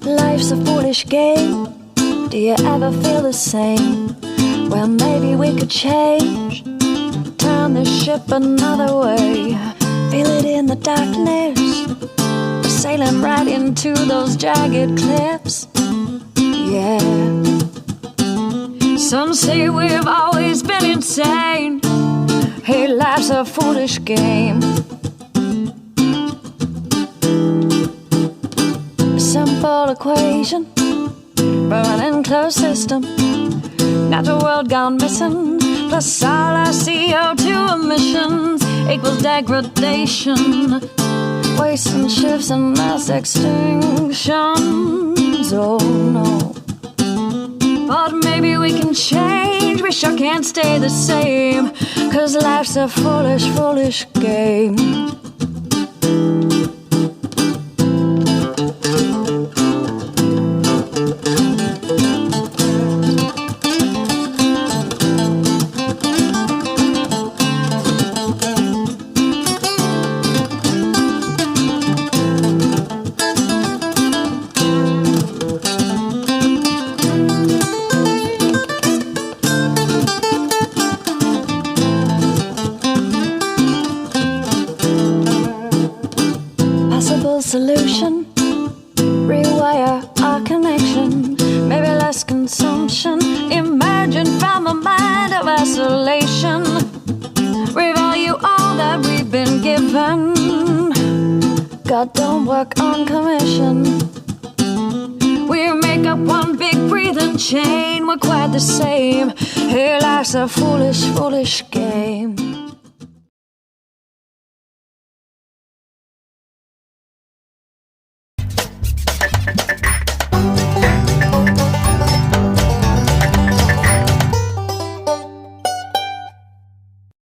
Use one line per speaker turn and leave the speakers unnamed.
Life's a foolish game. Do you ever feel the same? Well, maybe we could change, turn the ship another way. Feel it in the darkness, we're sailing right into those jagged cliffs. Yeah. Some say we've always been insane. Hey, life's a foolish game. A simple equation from an enclosed system. Natural world gone missing, plus all our CO2 emissions equals degradation, waste and shifts and mass extinctions. Oh no. But maybe we can change, we sure can't stay the same, 'cause life's a foolish, foolish game. Solution, rewire our connection, maybe less consumption, emerging from a mind of isolation. Revalue all that we've been given. God don't work on commission. We make up one big breathing chain, we're quite the same. Hey, life's a foolish, foolish game.